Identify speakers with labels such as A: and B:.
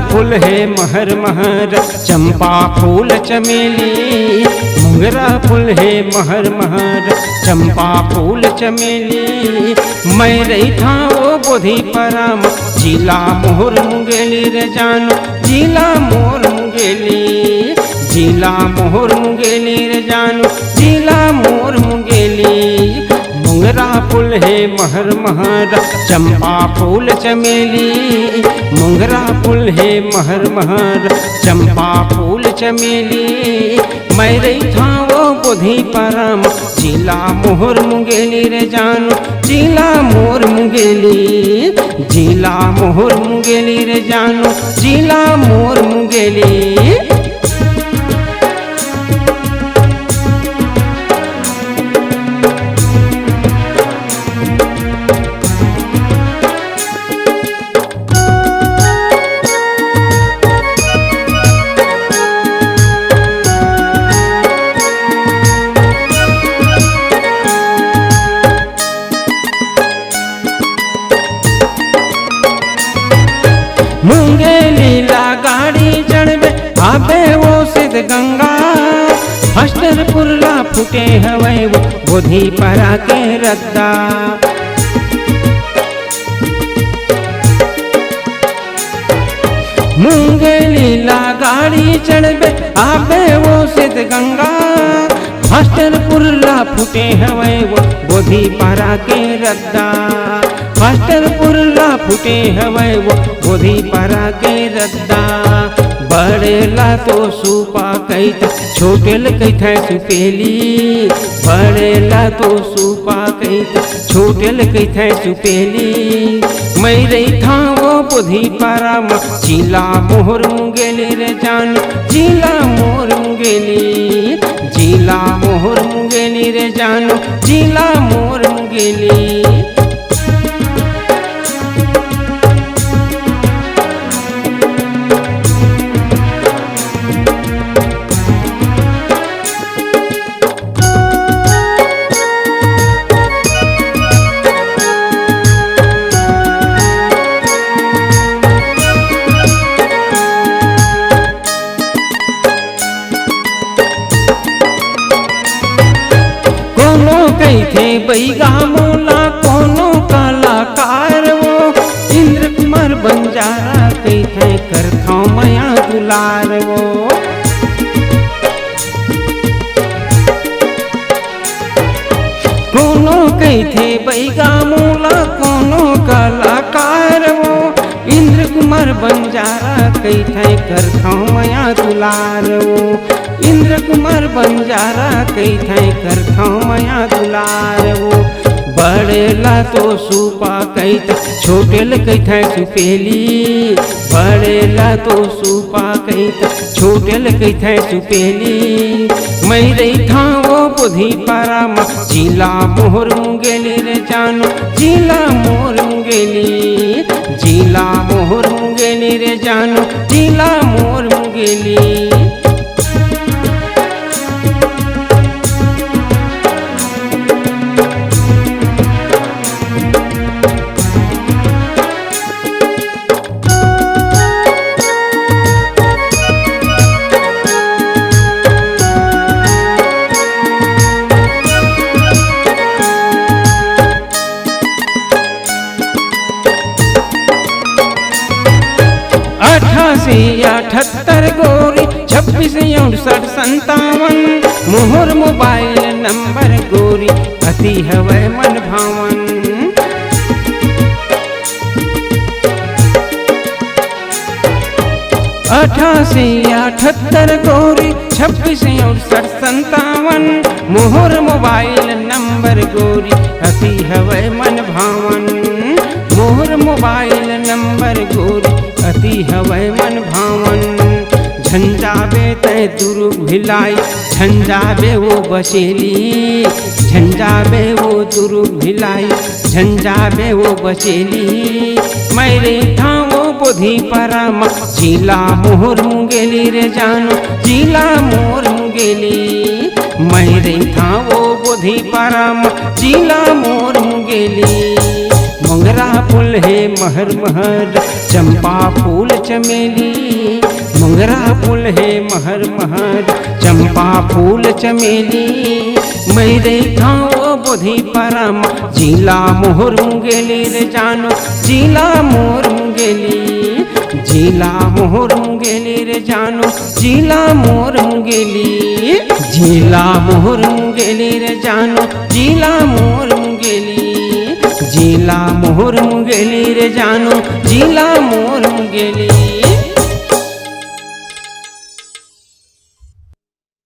A: फूल है महर महर, चंपा फूल चमेली। मोगरा फूल है महर महर, चंपा फूल चमेली। मैं रही था वो बोधि परम, जिला मोहर मुंगेली रे जानो, जिला मोहर मुंगेली। जिला मोहर मुंगेली रे जानो, जिला मोहर मुंगेली। मोगरा फूल है महर महर, चंपा फूल चमेली। मोगरा फूल है महर महर, चंपा फूल चमेली। मैं रही था वो बोधि परम, जिला मोहर मुंगेली रे जानो, जिला मोहर मुंगेली। जिला मोहर मुंगेली रे जानो, जिला मोहर मुंगेली। मुंगेली ला गाड़ी चढ़बे आबे वो सिद्ध गंगा। हस्टरपुर ला फूटे हवे वो बोधि परा के रद्दा। मुंगेली ला गाड़ी चढ़बे आबे वो सिद्ध गंगा। हस्टरपुर ला फूटे हवे वो बोधि परा के रद्दा। हस्टरपुर ला फूटे हवे वो बोधि परा के रद्दा। बड़े ला तो सूपा कैथ, छोटे ल कैथ सुपेली। बड़े ला तो सूपा कैथ, छोटे ल कैथ सुपेली। मैं रही था वो बोधि परम, जिला मोहर मुंगेली रे जानो, जिला मोहर मुंगेली। जिला मोहर मुंगेली रे जानो, जिला मोहर मुंगेली। कैथे बैगा मोला कोनो कलाकार वो। इंद्र कुमार बंजारा कैथे करथो मया दुलार वो। कोनो कैथे बैगा मोला कोनो कलाकार वो। इंद्र कुमार बंजारा कैथे करथो मया दुलार वो। इंद्र कुमार बंजारा कैथे करथो मया दुलार वो। बड़े ला तो सूपा कैथ, छोटे ल कैथ सुपेली। बड़े ला तो सूपा कैथ, छोटे ल कैथ सुपेली। मैं रही था वो बोधि परम, जिला मोहर मुंगेली रे जानो, जिला मोहर मुंगेली। जिला मोहर मुंगेली रे जानो, जिला मोहर मुंगेली। से 78 गोरी 26 68 57। मोहर मोबाइल नंबर गोरी अति हवे मन भावन। 88 78 गोरी 26 68 57। मोहर मोबाइल नंबर गोरी अति हवे मन भावन। मोहर मोबाइल नंबर गोरी अति हवे मन भावन। झंझाबे तय दुरु भिलाई, झंझाबे वो बसेली। झंझाबे वो दुरु भिलाई, झंझाबे वो बसेली। मैं रे था वो बोधि परम, जिला मोहर मुंगेली रे जानो, जिला मोहर मुंगेली। मैं रे था वो बोधि परम, जिला मोहर मुंगेली। मुंगरा फूल है महर महर चंपा फूल चमेली, मुंगरा फूल है महर महर चंपा फूल चमेली। मैं देखा वो बुद्धि परम जिला मोहर मुंगेली रे जानो, जिला मोहर मुंगेली, जिला मोहर मुंगेली रे जानो, जिला मोहर मुंगेली, जिला मोहर मुंगेली रे जानो, जिला मोहर मुंगेली, जिला मोहर मुंगेली रे जानो, जिला मोहर मुंगेली।